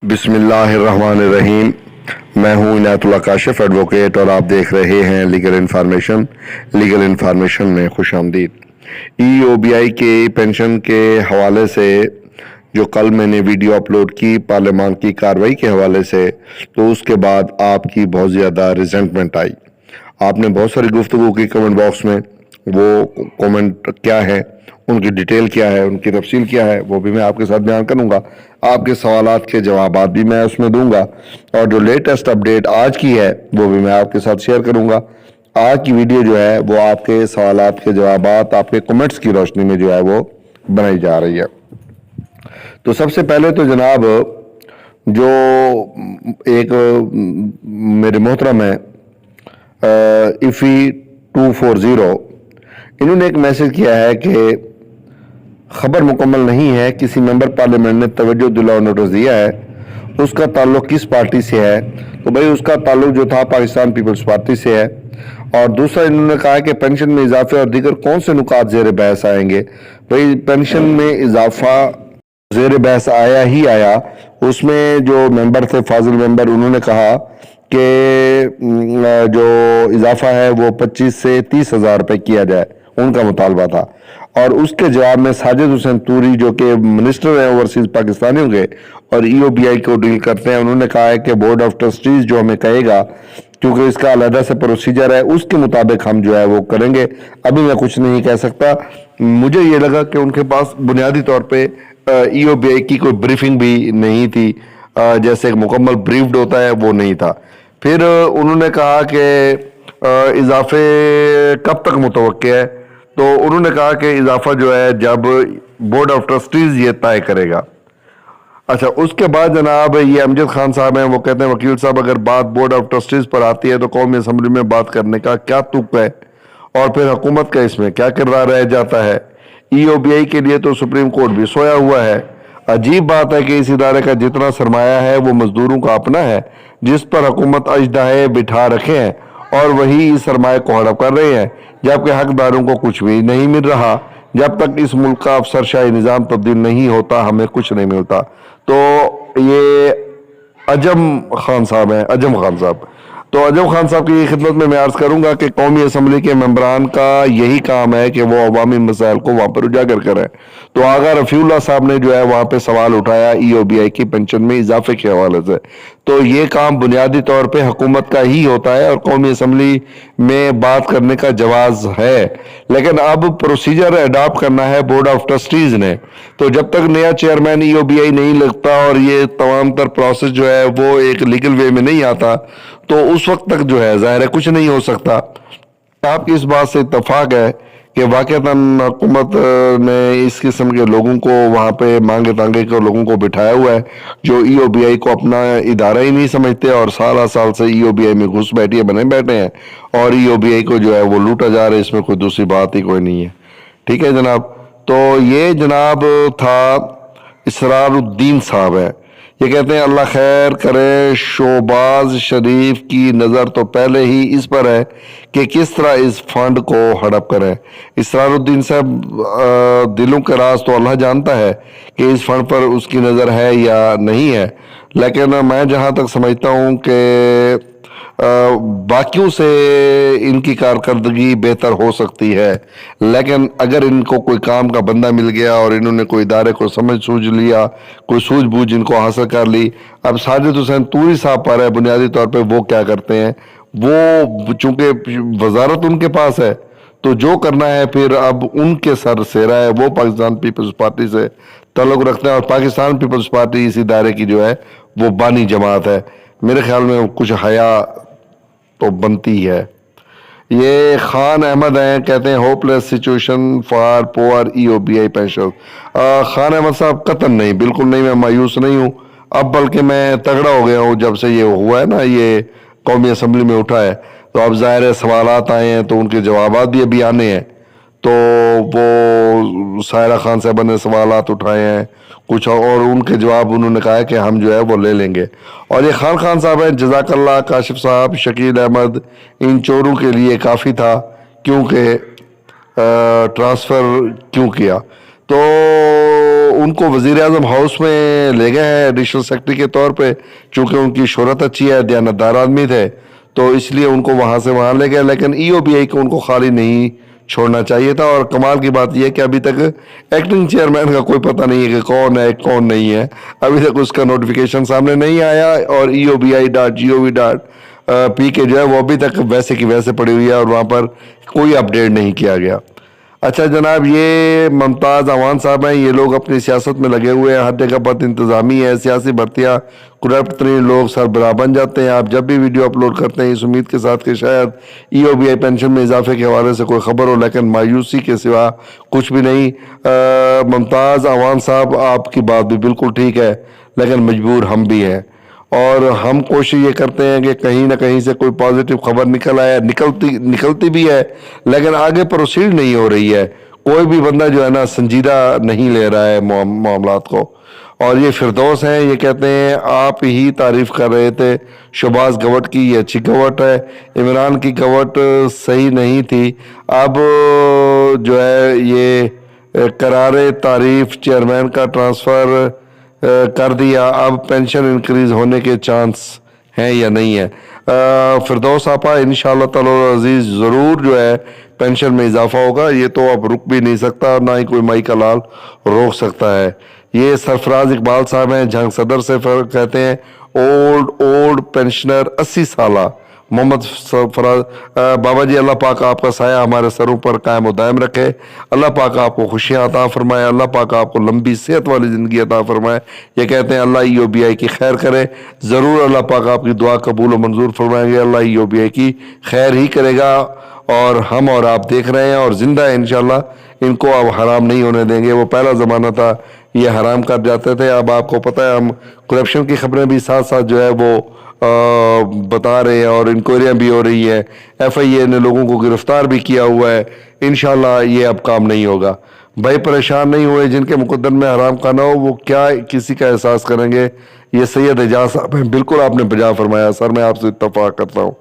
بسم اللہ الرحمن الرحیم۔ میں ہوں عنایت اللہ کاشف ایڈوکیٹ اور آپ دیکھ رہے ہیں لیگل انفارمیشن میں خوش آمدید۔ ای او بی آئی کے پینشن کے حوالے سے جو کل میں نے ویڈیو اپلوڈ کی پارلیمان کی کارروائی کے حوالے سے، تو اس کے بعد آپ کی بہت زیادہ ریزنٹمنٹ آئی۔ آپ نے بہت ساری گفتگو کی کمنٹ باکس میں، وہ کومنٹ کیا ہے، ان کی ڈیٹیل کیا ہے، ان کی تفصیل کیا ہے، وہ بھی میں آپ کے ساتھ بیان کروں گا۔ آپ کے سوالات کے جوابات بھی میں اس میں دوں گا، اور جو لیٹسٹ اپڈیٹ آج کی ہے وہ بھی میں آپ کے ساتھ شیئر کروں گا۔ آج کی ویڈیو جو ہے وہ آپ کے سوالات کے جوابات، آپ کے کمنٹس کی روشنی میں جو ہے وہ بنائی جا رہی ہے۔ تو سب سے پہلے تو جناب جو ایک میرے محترم ہے ایفی 240، انہوں نے ایک میسج کیا ہے کہ خبر مکمل نہیں ہے، کسی ممبر پارلیمنٹ نے توجہ دلاؤ نوٹس دیا ہے، اس کا تعلق کس پارٹی سے ہے؟ تو بھائی اس کا تعلق جو تھا پاکستان پیپلز پارٹی سے ہے۔ اور دوسرا انہوں نے کہا کہ پینشن میں اضافے اور دیگر کون سے نکات زیر بحث آئیں گے؟ بھائی پینشن میں اضافہ زیر بحث آیا ہی آیا۔ اس میں جو ممبر تھے فاضل ممبر، انہوں نے کہا کہ جو اضافہ ہے وہ 25 سے 30 ہزار روپے کیا جائے، ان کا مطالبہ تھا۔ اور اس کے جواب میں ساجد حسین توری جو کہ منسٹر ہیں اوورسیز پاکستانیوں کے اور ای او بی آئی کو ڈیل کرتے ہیں، انہوں نے کہا ہے کہ بورڈ آف ٹرسٹیز جو ہمیں کہے گا، کیونکہ اس کا علیحدہ سے پروسیجر ہے، اس کے مطابق ہم جو ہے وہ کریں گے۔ ابھی میں کچھ نہیں کہہ سکتا۔ مجھے یہ لگا کہ ان کے پاس بنیادی طور پہ ای او بی آئی کی کوئی بریفنگ بھی نہیں تھی، جیسے ایک مکمل بریفڈ ہوتا ہے وہ نہیں تھا۔ پھر انہوں نے کہا کہ اضافے کب تک متوقع ہے؟ تو انہوں نے کہا کہ اضافہ جو ہے جب بورڈ آف ٹرسٹیز یہ طے کرے گا۔ اچھا، اس کے بعد جناب یہ امجد خان صاحب ہیں، وہ کہتے ہیں وکیل صاحب اگر بات بورڈ آف ٹرسٹیز پر آتی ہے تو قومی اسمبلی میں بات کرنے کا کیا تک ہے، اور پھر حکومت کا اس میں کیا کردار رہ جاتا ہے؟ ای او بی آئی کے لیے تو سپریم کورٹ بھی سویا ہوا ہے۔ عجیب بات ہے کہ اس ادارے کا جتنا سرمایہ ہے وہ مزدوروں کا اپنا ہے، جس پر حکومت اژدھائے بٹھا رکھے ہیں، اور وہی اس سرمایہ کو ہڑپ کر رہے ہیں، جبکہ حقداروں کو کچھ بھی نہیں مل رہا۔ جب تک اس ملک کا افسرشاہی نظام تبدیل نہیں ہوتا ہمیں کچھ نہیں ملتا۔ تو یہ عجم خان صاحب ہیں، عجم خان صاحب۔ تو عجم خان صاحب کی خدمت میں عرض کروں گا کہ قومی اسمبلی کے ممبران کا یہی کام ہے کہ وہ عوامی مسائل کو وہاں پر اجاگر کریں۔ تو آغا رفیع اللہ صاحب نے جو ہے وہاں پہ سوال اٹھایا ای او بی آئی کی پینشن میں اضافے کے حوالے سے، تو یہ کام بنیادی طور پہ حکومت کا ہی ہوتا ہے اور قومی اسمبلی میں بات کرنے کا جواز ہے، لیکن اب پروسیجر اڈاپٹ کرنا ہے بورڈ آف ٹرسٹیز نے۔ تو جب تک نیا چیئرمین ای او بی آئی نہیں لگتا اور یہ تمام تر پروسیس جو ہے وہ ایک لیگل وے میں نہیں آتا، تو اس وقت تک جو ہے ظاہر ہے کچھ نہیں ہو سکتا۔ آپ کی اس بات سے اتفاق ہے کہ واقعتاً حکومت نے اس قسم کے لوگوں کو وہاں پہ مانگے تانگے کے لوگوں کو بٹھایا ہوا ہے جو ای او بی آئی کو اپنا ادارہ ہی نہیں سمجھتے، اور سالہ سال سے ای او بی آئی میں گھس بیٹھے بنے بیٹھے ہیں، اور ای او بی آئی کو جو ہے وہ لوٹا جا رہا ہے۔ اس میں کوئی دوسری بات ہی کوئی نہیں ہے۔ ٹھیک ہے جناب۔ تو یہ جناب تھا اسرار الدین صاحب ہے، یہ کہتے ہیں اللہ خیر کرے، شہباز شریف کی نظر تو پہلے ہی اس پر ہے کہ کس طرح اس فنڈ کو ہڑپ کریں۔ اسرار الدین صاحب، دلوں کے راز تو اللہ جانتا ہے کہ اس فنڈ پر اس کی نظر ہے یا نہیں ہے، لیکن میں جہاں تک سمجھتا ہوں کہ باقیوں سے ان کی کارکردگی بہتر ہو سکتی ہے، لیکن اگر ان کو کوئی کام کا بندہ مل گیا اور انہوں نے کوئی ادارے کو سمجھ سوچ لیا، کوئی سوجھ بوجھ ان کو حاصل کر لی۔ اب ساجد حسین توری صاحب پر ہے بنیادی طور پہ وہ کیا کرتے ہیں، وہ چونکہ وزارت ان کے پاس ہے تو جو کرنا ہے پھر اب ان کے سر سیرا ہے۔ وہ پاکستان پیپلز پارٹی سے تعلق رکھتے ہیں، اور پاکستان پیپلز پارٹی اس ادارے کی جو ہے وہ بانی جماعت ہے۔ میرے خیال میں کچھ حیا تو بنتی ہے۔ یہ خان احمد ہیں، کہتے ہیں ہوپ لیس سچویشن فار پور ای او بی آئی پینشن۔ خان احمد صاحب قطعاً نہیں، بالکل نہیں، میں مایوس نہیں ہوں، اب بلکہ میں تگڑا ہو گیا ہوں جب سے یہ ہوا ہے نا، یہ قومی اسمبلی میں اٹھا ہے۔ تو اب ظاہر ہے سوالات آئے ہیں تو ان کے جوابات بھی ابھی آنے ہیں، تو وہ سائرہ خان صاحبہ نے سوالات اٹھائے ہیں کچھ، اور ان کے جواب انہوں نے کہا ہے کہ ہم جو ہے وہ لے لیں گے۔ اور یہ خان صاحب ہیں، جزاک اللہ کاشف صاحب، شکیل احمد ان چوروں کے لیے کافی تھا، کیونکہ ٹرانسفر کیوں کیا؟ تو ان کو وزیر اعظم ہاؤس میں لے گئے ہیں ایڈیشنل سیکرٹری کے طور پہ، چونکہ ان کی شہرت اچھی ہے، دیانتدار آدمی تھے، تو اس لیے ان کو وہاں سے وہاں لے گئے، لیکن ای او بی آئی کو ان کو خالی نہیں چھوڑنا چاہیے تھا۔ اور کمال کی بات یہ ہے کہ ابھی تک ایکٹنگ چیئرمین کا کوئی پتہ نہیں ہے کہ کون ہے کون نہیں ہے، ابھی تک اس کا نوٹیفیکیشن سامنے نہیں آیا، اور EOBI.gov.p کے جو ہے وہ ابھی تک ویسے کی ویسے پڑی ہوئی ہے، اور وہاں پر کوئی اپڈیٹ نہیں کیا گیا۔ اچھا جناب، یہ ممتاز اعوان صاحب ہیں، یہ لوگ اپنی سیاست میں لگے ہوئے ہیں، ہر جگہ بد انتظامی ہے، سیاسی بھرتیاں، کرپٹ ترین لوگ سربراہ بن جاتے ہیں۔ آپ جب بھی ویڈیو اپلوڈ کرتے ہیں اس امید کے ساتھ کہ شاید EOBI پینشن میں اضافے کے حوالے سے کوئی خبر ہو، لیکن مایوسی کے سوا کچھ بھی نہیں۔ ممتاز اعوان صاحب، آپ کی بات بھی بالکل ٹھیک ہے، لیکن مجبور ہم بھی ہیں، اور ہم کوشش یہ کرتے ہیں کہ کہیں نہ کہیں سے کوئی پازیٹیو خبر نکل آئے، نکلتی بھی ہے، لیکن آگے پروسیڈ نہیں ہو رہی ہے، کوئی بھی بندہ جو ہے نا سنجیدہ نہیں لے رہا ہے معاملات کو۔ اور یہ فردوس ہیں، یہ کہتے ہیں آپ ہی تعریف کر رہے تھے شہباز گوٹ کی، یہ اچھی گوٹ ہے، عمران کی گوٹ صحیح نہیں تھی، اب جو ہے یہ قرار تعریف چیئرمین کا ٹرانسفر کر دیا، اب پینشن انکریز ہونے کے چانس ہیں یا نہیں ہے؟ فردوس آپا، انشاءاللہ تعالی عزیز ضرور جو ہے پینشن میں اضافہ ہوگا، یہ تو اب رک بھی نہیں سکتا، اور نہ ہی کوئی مائی کا لال روک سکتا ہے۔ یہ سرفراز اقبال صاحب ہیں، جھنگ صدر سے کہتے ہیں اولڈ پینشنر 80 سالہ محمد فراز۔ بابا جی، اللہ پاک آپ کا سایہ ہمارے سروں پر قائم و دائم رکھے، اللہ پاک آپ کو خوشیاں عطا فرمائے، اللہ پاک آپ کو لمبی صحت والی زندگی عطا فرمائے۔ یہ کہتے ہیں اللہ EOBI کی خیر کرے، ضرور اللہ پاک آپ کی دعا قبول و منظور فرمائیں گے، اللہ EOBI کی خیر ہی کرے گا، اور ہم اور آپ دیکھ رہے ہیں اور زندہ ہیں انشاءاللہ، ان کو اب حرام نہیں ہونے دیں گے۔ وہ پہلا زمانہ تھا یہ حرام کر جاتے تھے، اب آپ کو پتہ ہے ہم کرپشن کی خبریں بھی ساتھ ساتھ جو ہے وہ بتا رہے ہیں، اور انکوائریاں بھی ہو رہی ہے، FIA نے لوگوں کو گرفتار بھی کیا ہوا ہے، انشاءاللہ یہ اب کام نہیں ہوگا۔ بھائی پریشان نہیں ہوئے، جن کے مقدر میں حرام خانہ ہو وہ کیا کسی کا احساس کریں گے؟ یہ سید اعجاز صاحب ہیں، بالکل آپ نے بجا فرمایا سر، میں آپ سے اتفاق کرتا ہوں۔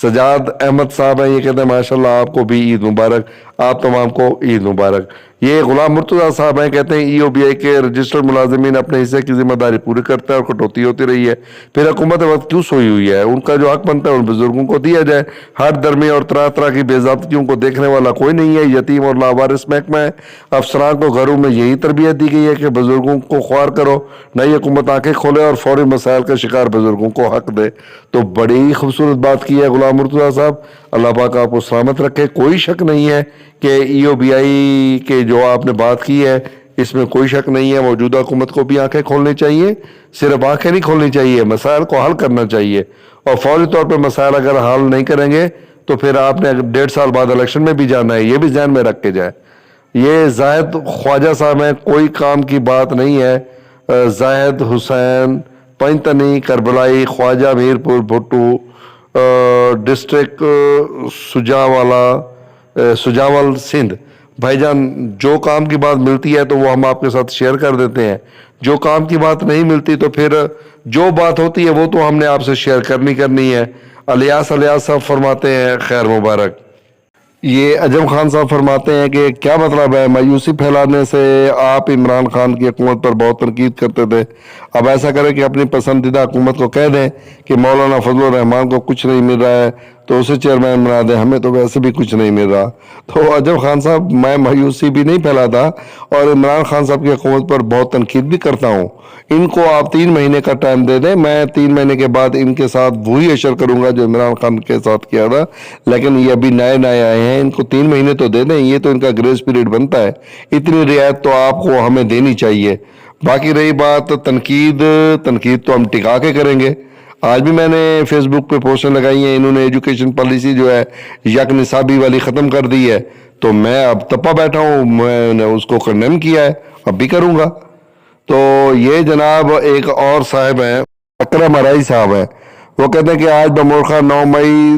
سجاد احمد صاحب ہیں، یہ کہتے ہیں ماشاءاللہ آپ کو بھی عید مبارک، آپ تمام کو عید مبارک۔ یہ غلام مرتضیٰ صاحب ہیں، کہتے ہیں EOBI کے رجسٹرڈ ملازمین اپنے حصے کی ذمہ داری پوری کرتے ہیں اور کٹوتی ہوتی رہی ہے، پھر حکومت وقت کیوں سوئی ہوئی ہے؟ ان کا جو حق بنتا ہے ان بزرگوں کو دیا جائے، ہر درمی اور طرح طرح کی بے ضابطگیوں کو دیکھنے والا کوئی نہیں ہے، یتیم اور لاوارث محکمہ ہے، افسران کو گھروں میں یہی تربیت دی گئی ہے کہ بزرگوں کو خوار کرو، نئی حکومت آنکھیں کھولے اور فوری مسائل کا شکار بزرگوں کو حق دے۔ تو بڑی خوبصورت بات کی ہے غلام مرتضیٰ صاحب، اللہ پاک آپ کو سلامت رکھے۔ کوئی شک نہیں ہے کہ EOBI کے جو آپ نے بات کی ہے اس میں کوئی شک نہیں ہے، موجودہ حکومت کو بھی آنکھیں کھولنی چاہیے، صرف آنکھیں نہیں کھولنی چاہیے، مسائل کو حل کرنا چاہیے، اور فوری طور پہ مسائل اگر حل نہیں کریں گے تو پھر آپ نے 1.5 سال بعد الیکشن میں بھی جانا ہے، یہ بھی ذہن میں رکھ کے جائے۔ یہ زاہد خواجہ صاحب ہیں، کوئی کام کی بات نہیں ہے، زاہد حسین پنجتنی کربلائی، خواجہ میرپور بھٹو، ڈسٹرکٹ سجاول سندھ۔ بھائی جان، جو کام کی بات ملتی ہے تو وہ ہم آپ کے ساتھ شیئر کر دیتے ہیں، جو کام کی بات نہیں ملتی تو پھر جو بات ہوتی ہے وہ تو ہم نے آپ سے شیئر کرنی ہے۔ الیاس صاحب فرماتے ہیں خیر مبارک۔ یہ اجم خان صاحب فرماتے ہیں کہ کیا مطلب ہے، مایوسی پھیلانے سے آپ عمران خان کی حکومت پر بہت تنقید کرتے تھے، اب ایسا کریں کہ اپنی پسندیدہ حکومت کو کہہ دیں کہ مولانا فضل الرحمان کو کچھ نہیں مل رہا ہے تو اسے چیئرمین بنا دیں، ہمیں تو ویسے بھی کچھ نہیں مل رہا۔ تو اجم خان صاحب، میں مایوسی بھی نہیں پھیلاتا اور عمران خان صاحب کی حکومت پر بہت تنقید بھی کرتا ہوں۔ ان کو آپ 3 مہینے کا ٹائم دے دیں، میں 3 مہینے کے بعد ان کے ساتھ وہی اشر کروں گا جو عمران خان کے ساتھ کیا تھا، لیکن یہ ابھی نئے آئے ہیں، ان کو 3 مہینے تو دے دیں، یہ تو ان کا گریس پیریڈ بنتا ہے، اتنی رعایت تو آپ کو ہمیں دینی چاہیے۔ باقی رہی بات تنقید تو ہم ٹکا کے کریں گے۔ آج بھی میں نے فیس بک پہ پوسٹیں لگائی ہیں، انہوں نے ایجوکیشن پالیسی جو ہے یک نصابی والی ختم کر دی ہے، تو میں اب تپا بیٹھا ہوں، میں نے اس کو کنڈیم کیا ہے، اب بھی کروں گا۔ تو یہ جناب ایک اور صاحب ہیں، اکرم ارائی صاحب ہیں، وہ کہتے ہیں کہ آج بمورخہ 9 مئی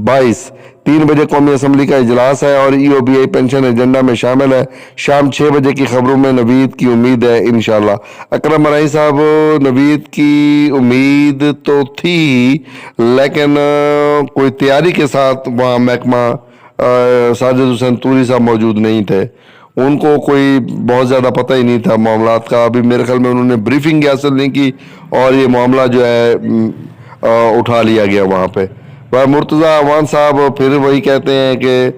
22 3 بجے قومی اسمبلی کا اجلاس ہے اور EOBI پینشن ایجنڈا میں شامل ہے، شام 6 بجے کی خبروں میں نوید کی امید ہے انشاءاللہ۔ اکرم ارائی صاحب، نوید کی امید تو تھی لیکن کوئی تیاری کے ساتھ وہاں محکمہ ساجد حسین توری صاحب موجود نہیں تھے، ان کو کوئی بہت زیادہ پتہ ہی نہیں تھا معاملات کا. ابھی میرے خیال میں انہوں نے بریفنگ حاصل نہیں کی اور یہ معاملہ جو ہے اٹھا لیا گیا وہاں پہ. مرتضی عوان صاحب پھر وہی کہتے ہیں کہ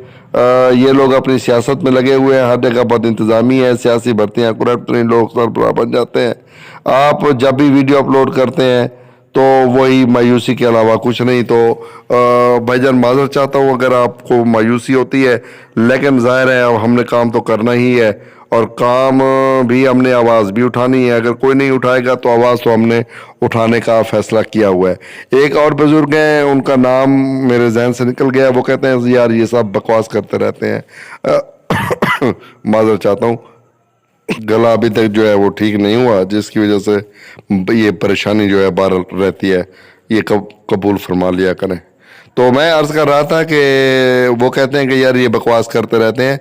یہ لوگ اپنی سیاست میں لگے ہوئے ہیں, ہر جگہ بد انتظامی ہے, سیاسی بھرتیاں کرپٹ ترین لوگ سربراہ بن جاتے ہیں. آپ جب بھی ویڈیو اپلوڈ کرتے ہیں تو وہی مایوسی کے علاوہ کچھ نہیں. تو بھائی جان معذرت چاہتا ہوں اگر آپ کو مایوسی ہوتی ہے, لیکن ظاہر ہے اب ہم نے کام تو کرنا ہی ہے اور کام بھی ہم نے آواز بھی اٹھانی ہے. اگر کوئی نہیں اٹھائے گا تو آواز تو ہم نے اٹھانے کا فیصلہ کیا ہوا ہے. ایک اور بزرگ ہیں, ان کا نام میرے ذہن سے نکل گیا, وہ کہتے ہیں یار یہ سب بکواس کرتے رہتے ہیں. معذرت چاہتا ہوں, گلا ابھی تک جو ہے وہ ٹھیک نہیں ہوا, جس کی وجہ سے یہ پریشانی جو ہے بہرحال رہتی ہے. یہ قبول فرما لیا کریں. تو میں عرض کر رہا تھا کہ وہ کہتے ہیں کہ یار یہ بکواس کرتے رہتے ہیں.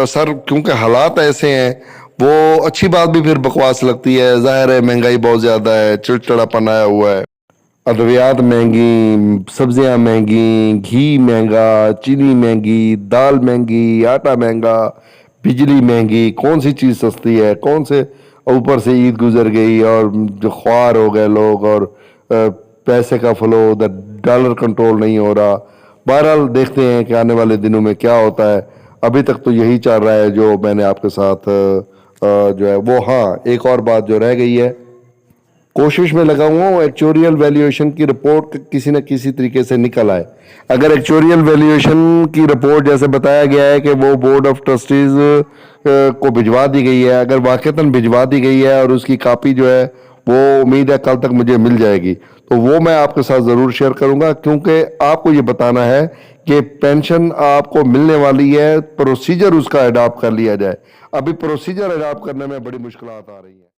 سر کیونکہ حالات ایسے ہیں, وہ اچھی بات بھی پھر بکواس لگتی ہے. ظاہر ہے مہنگائی بہت زیادہ ہے, چڑچڑاپن آیا ہوا ہے, ادویات مہنگی, سبزیاں مہنگی, گھی مہنگا, چینی مہنگی, دال مہنگی, آٹا مہنگا, بجلی مہنگی, کون سی چیز سستی ہے, کون سے اوپر سے عید گزر گئی اور جو خوار ہو گئے لوگ, اور پیسے کا فلو, ڈالر کنٹرول نہیں ہو رہا. بہرحال دیکھتے ہیں کہ آنے والے دنوں میں کیا ہوتا ہے. ابھی تک تو یہی چل رہا ہے جو میں نے آپ کے ساتھ جو ہے وہ. ہاں ایک اور بات جو رہ گئی ہے, کوشش میں لگا ہوا ہوں ایکچوریل ویلیویشن کی رپورٹ کسی نہ کسی طریقے سے نکل آئے. اگر ایکچوریل ویلیویشن کی رپورٹ جیسے بتایا گیا ہے کہ وہ بورڈ آف ٹرسٹیز کو بھجوا دی گئی ہے, اگر واقعتاً بھجوا دی گئی ہے اور اس کی کاپی جو ہے وہ امید ہے کل تک مجھے مل جائے گی, تو وہ میں آپ کے ساتھ ضرور شیئر کروں گا, کیونکہ آپ کو یہ بتانا ہے کہ پینشن آپ کو ملنے والی ہے, پروسیجر اس کا اڈاپٹ کر لیا جائے. ابھی پروسیجر اڈاپٹ کرنے میں بڑی مشکلات آ رہی ہیں.